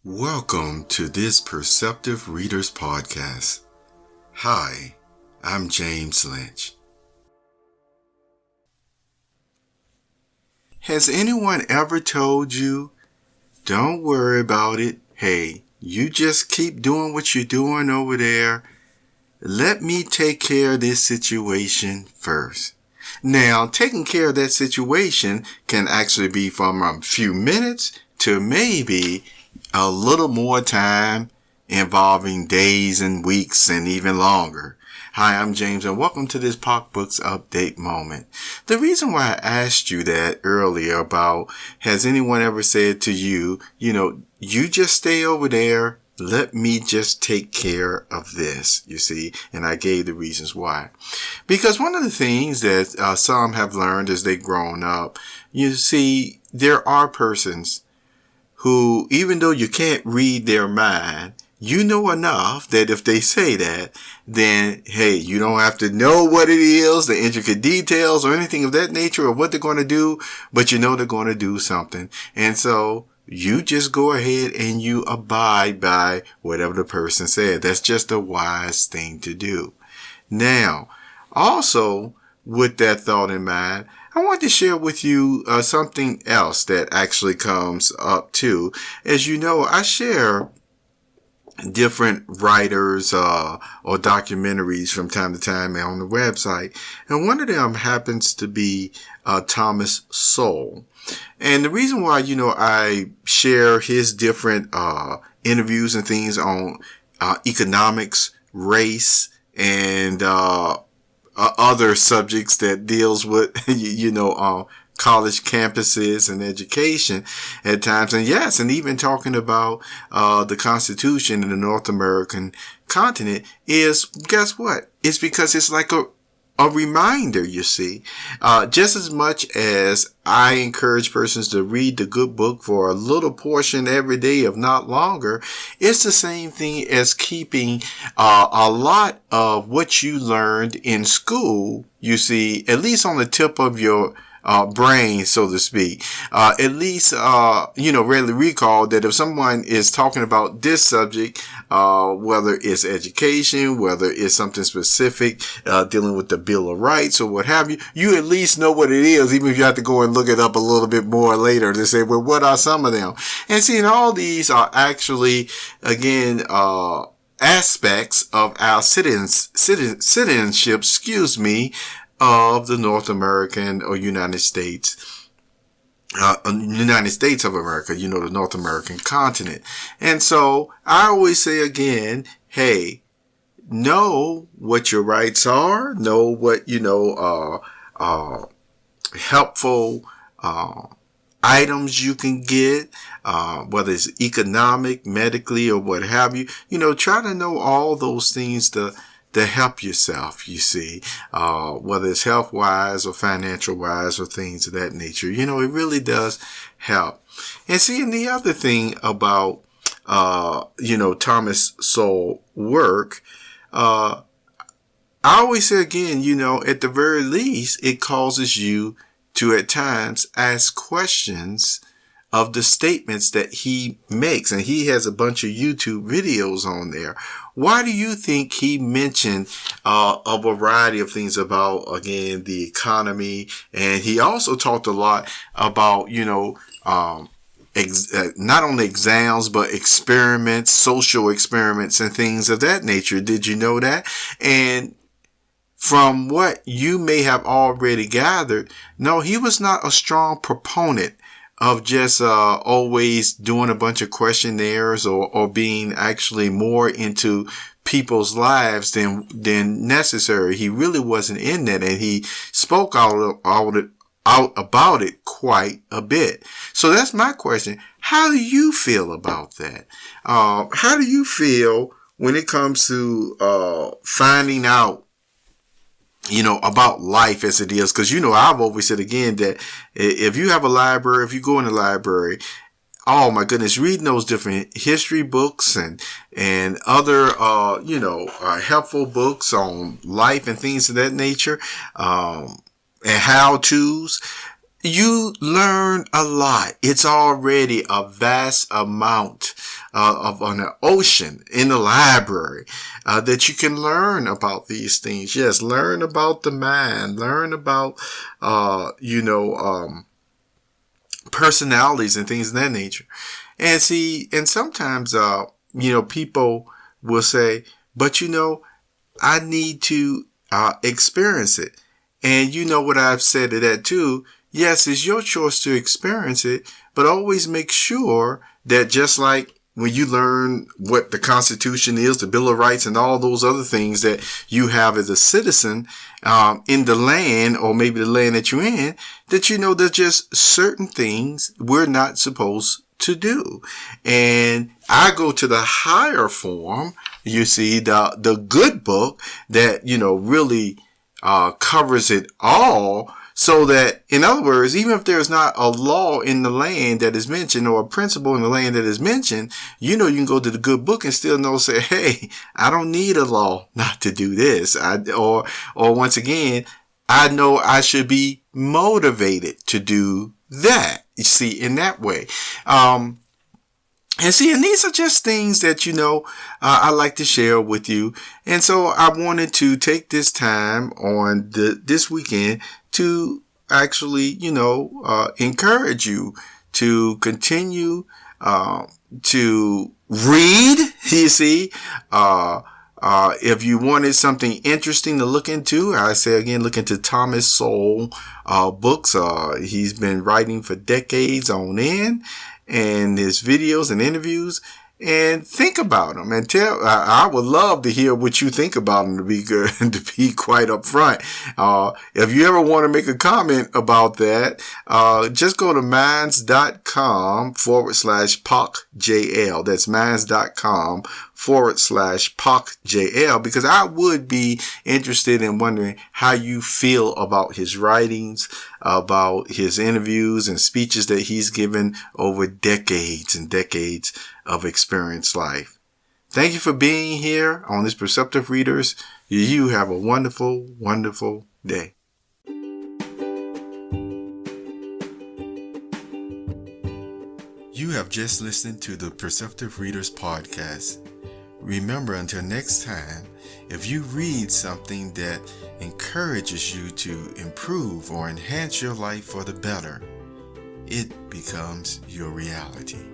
Welcome to this Perceptive Readers Podcast. Hi, I'm James Lynch. Has anyone ever told you, don't worry about it, hey, you just keep doing what you're doing over there, let me take care of this situation first? Now, taking care of that situation can actually be from a few minutes to maybe a little more time, involving days and weeks and even longer. Hi, I'm James and welcome to this PocbooksCrypto update moment. The reason why I asked you that earlier about has anyone ever said to you, you just stay over there, let me just take care of this, you see, and I gave the reasons why. Because one of the things that some have learned as they've grown up, you see, there are persons who, even though you can't read their mind, you know enough that if they say that, then, hey, you don't have to know what it is, the intricate details or anything of that nature or what they're going to do, but you know they're going to do something. And so you just go ahead and you abide by whatever the person said. That's just a wise thing to do. Now, also, with that thought in mind, I want to share with you something else that actually comes up too. As you know, I share different writers or documentaries from time to time on the website. And one of them happens to be Thomas Sowell. And the reason why, I share his different interviews and things on economics, race, and other subjects that deals with, college campuses and education at times. And yes, and even talking about the Constitution in the North American continent is, guess what? It's because it's like a reminder, you see, just as much as I encourage persons to read the good book for a little portion every day, if not longer, it's the same thing as keeping a lot of what you learned in school, you see, at least on the tip of your brain, so to speak. At least, readily recall that if someone is talking about this subject, whether it's education, whether it's something specific, dealing with the Bill of Rights or what have you, you at least know what it is, even if you have to go and look it up a little bit more later to say, well, what are some of them? And seeing all these are actually, again, aspects of our citizenship, of the North American or United States of America, the North American continent. And so I always say again, hey, know what your rights are, know what, helpful, items you can get, whether it's economic, medically, or what have you. Try to know all those things to help yourself, you see, whether it's health-wise or financial-wise or things of that nature. It really does help. And see, and the other thing about, Thomas Sowell work, I always say again, at the very least, it causes you to at times ask questions of the statements that he makes. And he has a bunch of YouTube videos on there. Why do you think he mentioned a variety of things about, again, the economy? And he also talked a lot about, not only exams, but experiments, social experiments and things of that nature. Did you know that? And from what you may have already gathered, no, he was not a strong proponent of just always doing a bunch of questionnaires or being actually more into people's lives than necessary. He really wasn't in that, and he spoke out about it quite a bit. So that's my question. How do you feel about that? How do you feel when it comes to finding out about life as it is? Because, I've always said again that if you have a library, if you go in the library, oh my goodness, reading those different history books and other, helpful books on life and things of that nature, and how-tos, you learn a lot. It's already a vast amount of an ocean in the library, that you can learn about these things. Yes, learn about the mind, learn about, personalities and things of that nature. And see, and sometimes, people will say, but I need to experience it. And you know what I've said to that too. Yes, it's your choice to experience it, but always make sure that just like when you learn what the Constitution is, the Bill of Rights, and all those other things that you have as a citizen in the land, or maybe the land that you're in, that there's just certain things we're not supposed to do. And I go to the higher form, you see, the good book that, really covers it all. So that, in other words, even if there's not a law in the land that is mentioned, or a principle in the land that is mentioned, you can go to the good book and still say, hey, I don't need a law not to do this. Or once again, I know I should be motivated to do that. You see, in that way. And these are just things that, I like to share with you. And so I wanted to take this time on this weekend to actually, encourage you to continue, to read, you see, if you wanted something interesting to look into, I say again, look into Thomas Sowell, books. He's been writing for decades on end, and his videos and interviews, and think about them and I would love to hear what you think about them, to be good, to be quite upfront. If you ever want to make a comment about that, just go to minds.com/PocJL. That's minds.com/PocJL, because I would be interested in wondering how you feel about his writings, about his interviews and speeches that he's given over decades and decades of experienced life. Thank you for being here on this Perceptive Readers. You have a wonderful, wonderful day. You have just listened to the Perceptive Readers podcast. Remember, until next time, if you read something that encourages you to improve or enhance your life for the better, it becomes your reality.